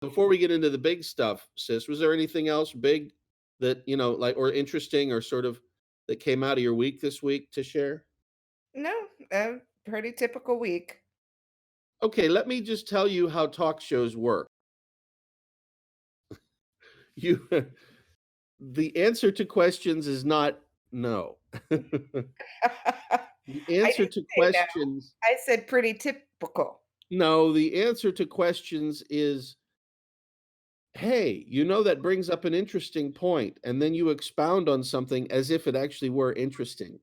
before we get into the big stuff, sis, was there anything else big that, like, or interesting or sort of that came out of your week this week to share? No, pretty typical week. Okay, let me just tell you how talk shows work. You the answer to questions is not no. The I answer didn't to say no. questions I said pretty typical. no, the answer to questions is, "Hey, that brings up an interesting point," and then you expound on something as if it actually were interesting.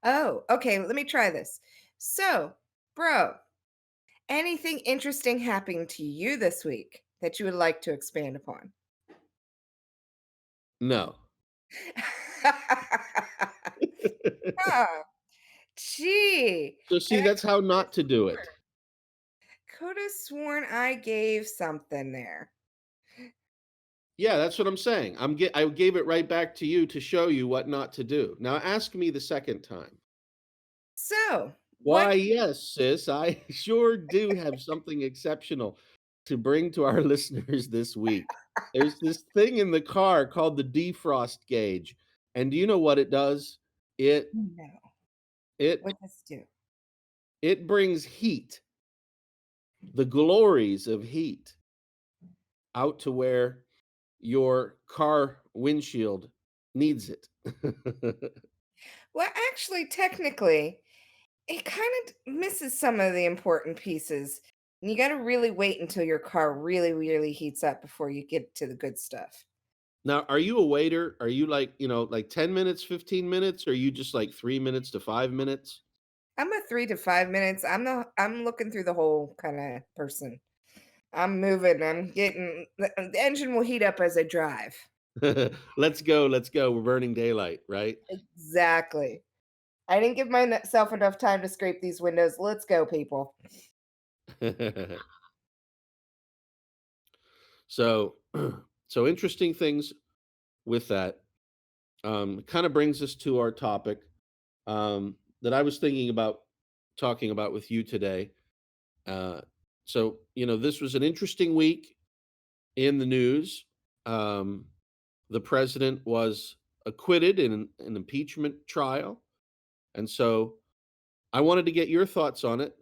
Oh, okay, let me try this. So, bro, anything interesting happening to you this week that you would like to expand upon? No. Huh, gee, So, and see, I that's how not to do it. could have sworn I gave something there. Yeah, that's what I'm saying. I gave it right back to you to show you what not to do. Now ask me the second time. So, what Why, yes, sis, I sure do have something exceptional to bring to our listeners this week. There's this thing in the car called the defrost gauge, and do you know what it does? It no, it what does do? it brings heat, the glories of heat, out to where your car windshield needs it. Well, actually, technically, it kind of misses some of the important pieces. You got to really wait until your car really, really heats up before you get to the good stuff. Now, are you a waiter? Are you like, like 10 minutes, 15 minutes, or are you just like 3 minutes to 5 minutes? I'm a 3 to 5 minutes. I'm looking through the whole kind of person. I'm moving. I'm getting the engine will heat up as I drive. Let's go, let's go. We're burning daylight, right? Exactly. I didn't give myself enough time to scrape these windows. Let's go, people. So, so interesting things with that. Kind of brings us to our topic that I was thinking about talking about with you today. Uh, so, this was an interesting week in the news. Um, the president was acquitted in an impeachment trial. And so I wanted to get your thoughts on it.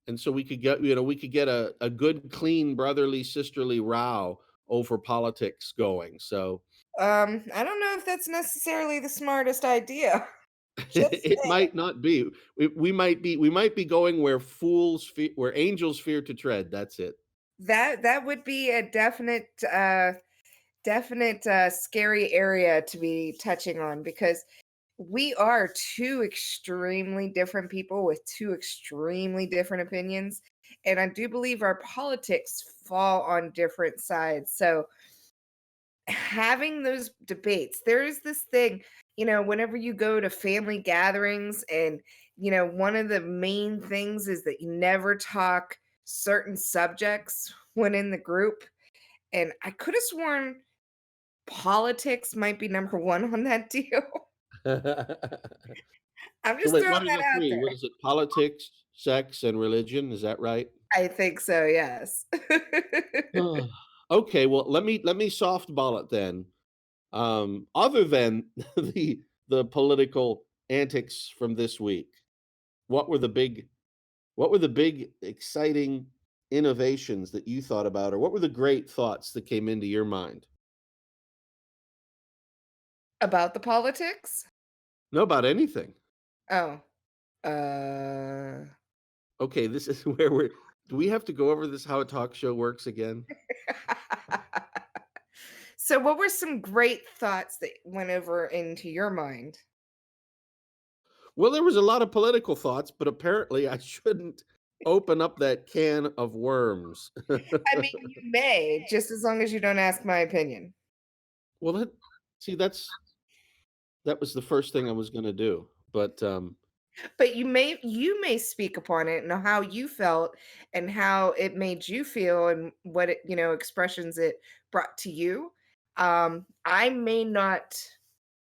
And so we could get a good, clean, brotherly, sisterly row over politics going. So I don't know if that's necessarily the smartest idea. Just it saying. might not be. We might be going where where angels fear to tread. That's it. That would be a definite scary area to be touching on because we are two extremely different people with two extremely different opinions, and I do believe our politics fall on different sides. So having those debates, there is this thing, whenever you go to family gatherings, and one of the main things is that you never talk certain subjects when in the group, and I could have sworn politics might be number one on that deal. I'm So just wait, throwing what are that the out three? What there. is it? Politics, sex, and religion. Is that right? I think so, yes. Okay, well, let me softball it then. Other than the political antics from this week, what were the big what were the big exciting innovations that you thought about, or what were the great thoughts that came into your mind? About the politics? No, about anything. Oh, uh Okay, this is where we're do we have to go over this how a talk show works again? So what were some great thoughts that went over into your mind? Well, there was a lot of political thoughts, but apparently I shouldn't open up that can of worms. I mean, you may, just as long as you don't ask my opinion. Well, see, that was the first thing I was gonna do, but, But you may speak upon it and how you felt and how it made you feel and what expressions it brought to you. I may not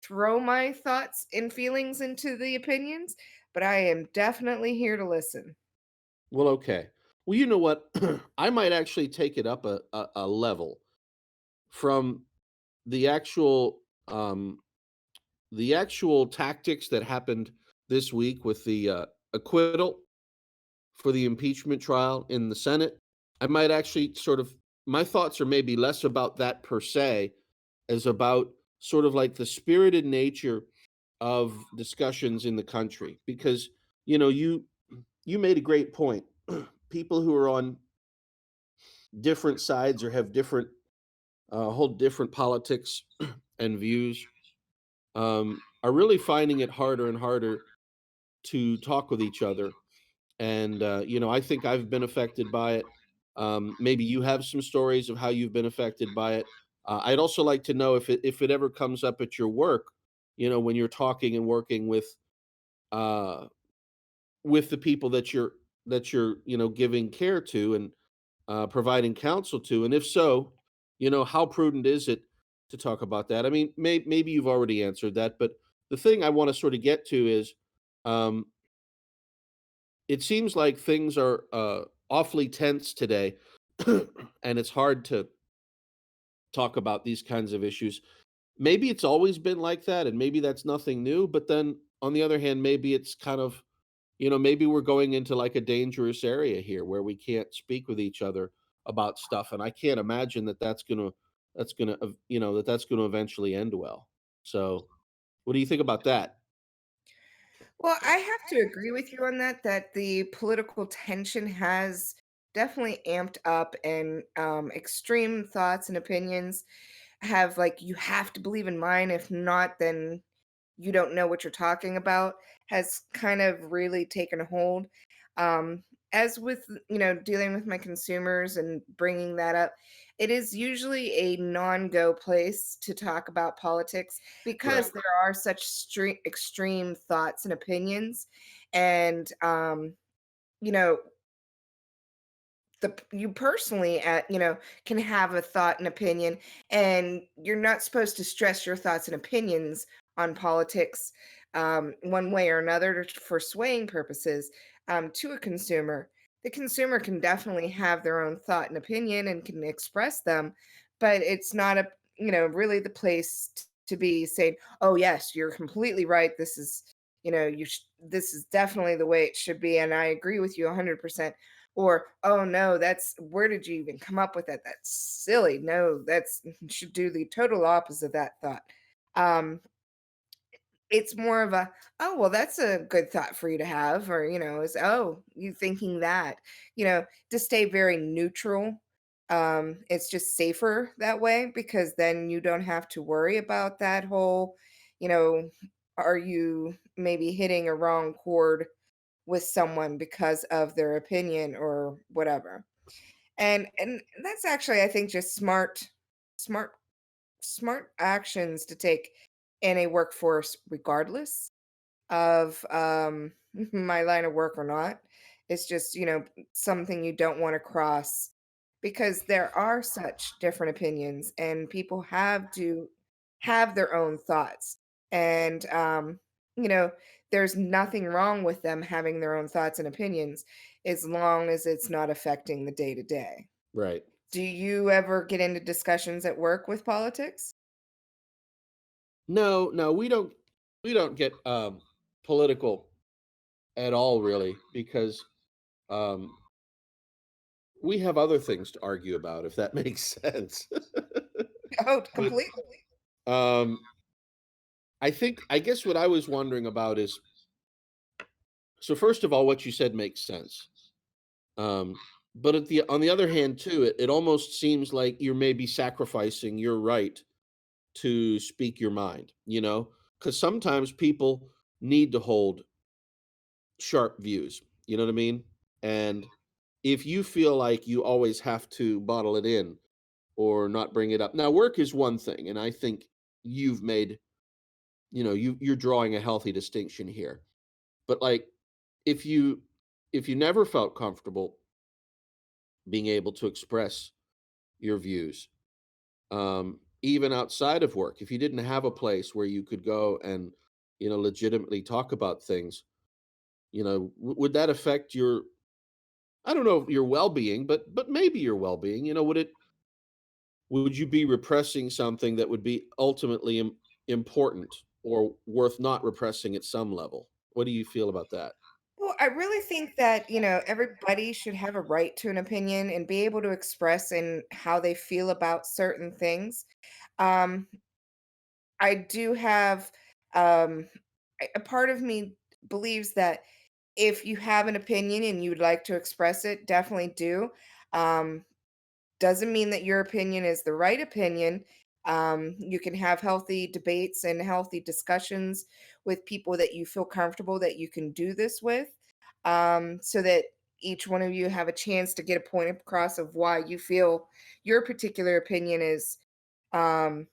throw my thoughts and feelings into the opinions, but I am definitely here to listen. well, okay. Well, you know what? I might actually take it up a level from the actual the actual tactics that happened this week with the acquittal for the impeachment trial in the Senate. I might actually sort of my thoughts are maybe less about that per se as about sort of like the spirited nature of discussions in the country because you made a great point. People who are on different sides or have different hold different politics and views are really finding it harder and harder to talk with each other. And I think I've been affected by it. Maybe you have some stories of how you've been affected by it. I'd also like to know if it ever comes up at your work, when you're talking and working uh, with the people that you're giving care to and providing counsel to, and if so, how prudent is it to talk about that? I mean, maybe you've already answered that, but the thing I want to sort of get to is, um, it seems like things are awfully tense today, and it's hard to talk about these kinds of issues. Maybe it's always been like that, and maybe that's nothing new. But then, on the other hand, maybe it's kind of maybe we're going into like a dangerous area here where we can't speak with each other about stuff, and I can't imagine that that's gonna eventually end well. So, what do you think about that? Well, I have to agree with you on that, that the political tension has definitely amped up, and extreme thoughts and opinions have, like, you have to believe in mine. If not, then you don't know what you're talking about, has kind of really taken a hold. Um, as with, dealing with my consumers and bringing that up, it is usually a non-go place to talk about politics because Right. there are such extreme thoughts and opinions. And, you know, you personally can have a thought and opinion, and you're not supposed to stress your thoughts and opinions on politics one way or another for swaying purposes to a consumer. The consumer can definitely have their own thought and opinion and can express them, but it's not a really the place to be saying, oh yes, you're completely right, this is this is definitely the way it should be, and I agree with you 100%. Or, "Oh, no, that's where did you even come up with that? That's silly. No, that's you should do the total opposite of that thought." Um, it's more of a, "Oh, well, that's a good thought for you to have," or, is, "Oh, you thinking that." To stay very neutral. It's just safer that way because then you don't have to worry about that whole, you know, are you maybe hitting a wrong chord with someone because of their opinion or whatever. And that's actually, I think, just smart smart actions to take in a workforce regardless of my line of work or not. It's just, something you don't want to cross because there are such different opinions and people have to have their own thoughts. And you know, there's nothing wrong with them having their own thoughts and opinions as long as it's not affecting the day to day. Right. Do you ever get into discussions at work with politics? No, no, we don't get political at all really because um we have other things to argue about, if that makes sense. Oh, But completely. um I guess what I was wondering about is, so first of all, what you said makes sense. Um but on the other hand too, it almost seems like you're maybe sacrificing your right to speak your mind, because sometimes people need to hold sharp views. You know what I mean? And if you feel like you always have to bottle it in or not bring it up. Now, work is one thing, and I think you've made, you're drawing a healthy distinction here. But like if you if you never felt comfortable being able to express your views, even outside of work, if you didn't have a place where you could go and, legitimately talk about things, would that affect your I don't know if your well-being, but maybe your well-being, would you be repressing something that would be ultimately important or worth not repressing at some level? What do you feel about that? Well, I really think that, everybody should have a right to an opinion and be able to express in how they feel about certain things. Um, I do have a part of me believes that if you have an opinion and you would like to express it, definitely do. Um, doesn't mean that your opinion is the right opinion. You can have healthy debates and healthy discussions with people that you feel comfortable that you can do this with, so that each one of you have a chance to get a point across of why you feel your particular opinion is um,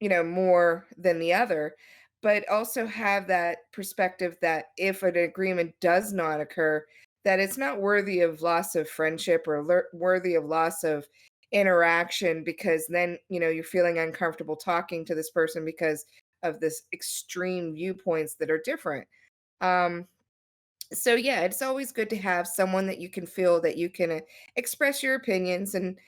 more than the other, but also have that perspective that if an agreement does not occur, that it's not worthy of loss of friendship or worthy of loss of interaction because then, you're feeling uncomfortable talking to this person because of this extreme viewpoints that are different. Um, so yeah, it's always good to have someone that you can feel that you can express your opinions and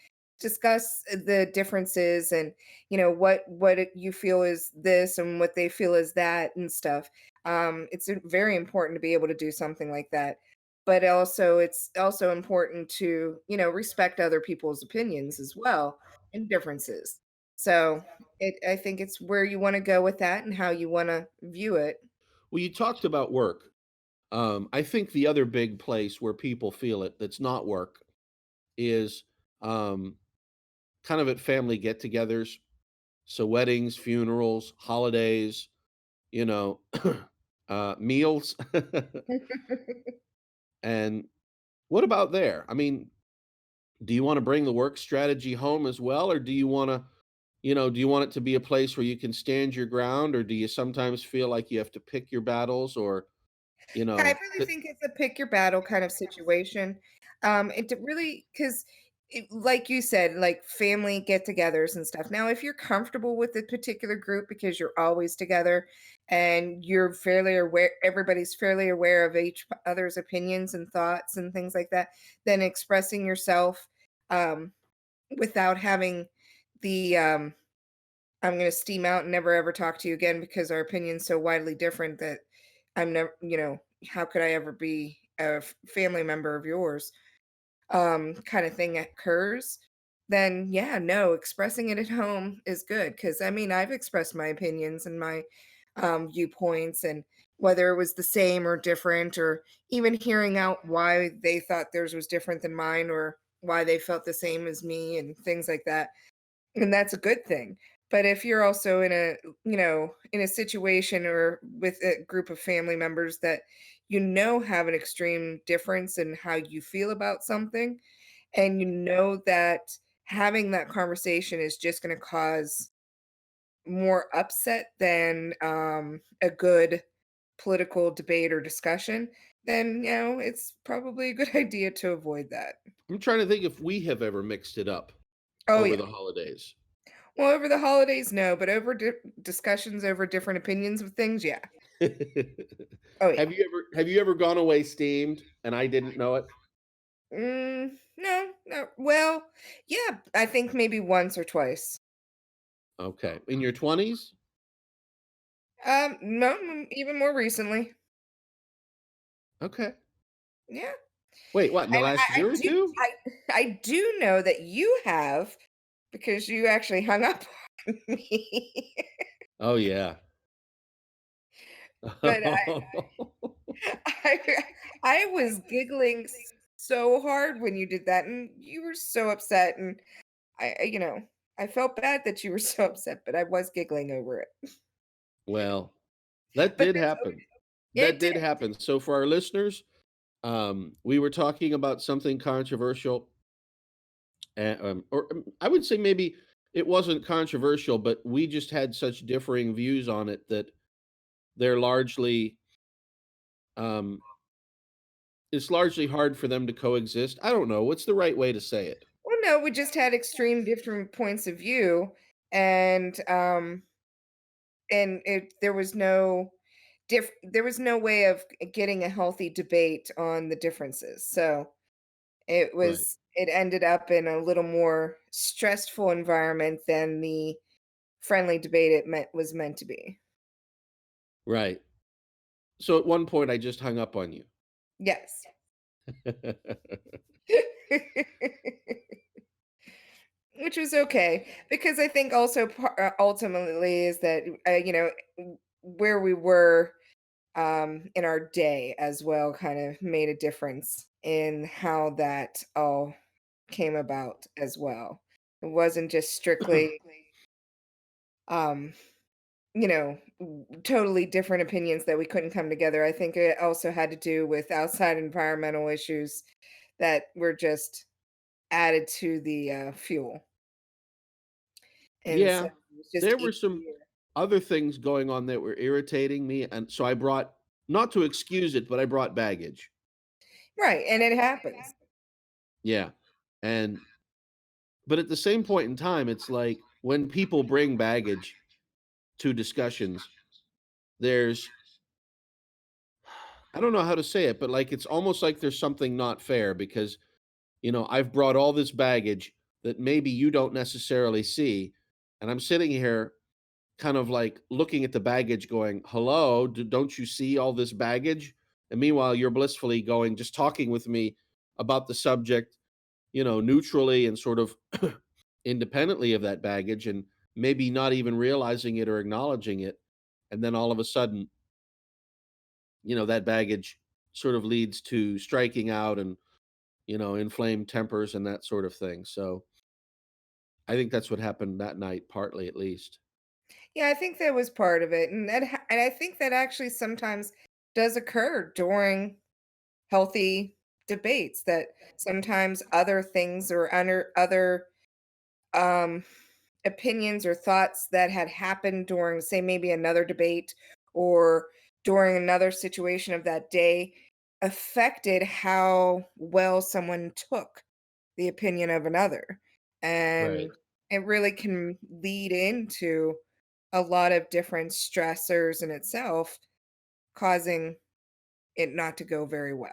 discuss the differences and you feel is this and what they feel is that and stuff. It's very important to be able to do something like that, but also it's also important to respect other people's opinions as well and differences. So I think it's where you want to go with that and how you want to view it. Well, you talked about work. I think the other big place where people feel it that's not work is um, kind of at family get-togethers. So weddings, funerals, holidays, you know, meals. And what about there? I mean, do you want to bring the work strategy home as well, or do you want it to be a place where you can stand your ground, or do you sometimes feel like you have to pick your battles, or Yeah, I really th- think it's a pick your battle kind of situation. Really, because like you said, like family get-togethers and stuff. Now, if you're comfortable with a particular group because you're always together and you're fairly aware, everybody's fairly aware of each other's opinions and thoughts and things like that, then expressing yourself um, without having the I'm gonna steam out and never ever talk to you again because our opinion's so widely different that I'm never, how could I ever be a family member of yours? Kind of thing occurs, then yeah, no, expressing it at home is good. Cause I mean, I've expressed my opinions and my viewpoints and whether it was the same or different, or even hearing out why they thought theirs was different than mine or why they felt the same as me and things like that, and that's a good thing. But if you're also in a situation or with a group of family members that have an extreme difference in how you feel about something, and you know that having that conversation is just going to cause more upset than a good political debate or discussion, then it's probably a good idea to avoid that. I'm trying to think if we have ever mixed it up Oh over yeah. the holidays. Well, over the holidays, no, but over discussions over different opinions of things, yeah. Oh, yeah. Have you ever gone away steamed and I didn't know it? No, no. Well, yeah, I think maybe once or twice. Okay. In your 20s? No, even more recently. Okay. Yeah, Wait, what, in the and last year or 2? I do know that you have because you actually hung up on me, Oh, yeah. but I I was giggling so hard when you did that, and you were so upset, and I felt bad that you were so upset, but I was giggling over it. Well, that But did that's happen. okay. That It did. did happen. So for our listeners, we were talking about something controversial, I would say maybe it wasn't controversial, but we just had such differing views on it that they're largely, um, it's largely hard for them to coexist. I don't know. What's the right way to say it? Well, no, we just had extreme different points of view, and there was no there was no way of getting a healthy debate on the differences. So, Right. It ended up in a little more stressful environment than the friendly debate it was meant to be. Right. So at one point, I just hung up on you. Yes. Which was okay, because I think also ultimately is that, where we were in our day as well kind of made a difference in how that all came about as well. It wasn't just strictly, um, totally different opinions that we couldn't come together. I think it also had to do with outside environmental issues that were just added to the fuel. And so Yeah, it was just there were some easier. other things going on that were irritating me, and so I brought, not to excuse it, but I brought baggage. Right. And it happens. Yeah, and but at the same point in time, it's like when people bring baggage to discussions, there's, I don't know how to say it, but, like, it's almost like there's something not fair because, I've brought all this baggage that maybe you don't necessarily see, and I'm sitting here kind of like looking at the baggage going, "Hello, don't you see all this baggage?" And meanwhile, you're blissfully going, just talking with me about the subject, neutrally and sort of independently of that baggage and maybe not even realizing it or acknowledging it. And then all of a sudden, that baggage sort of leads to striking out and, inflamed tempers and that sort of thing. So I think that's what happened that night, partly at least. Yeah, I think that was part of it. And I think that actually sometimes does occur during healthy debates, that sometimes other things or under other um opinions or thoughts that had happened during, say, maybe another debate or during another situation of that day affected how well someone took the opinion of another. Right. And it really can lead into a lot of different stressors in itself, causing it not to go very well.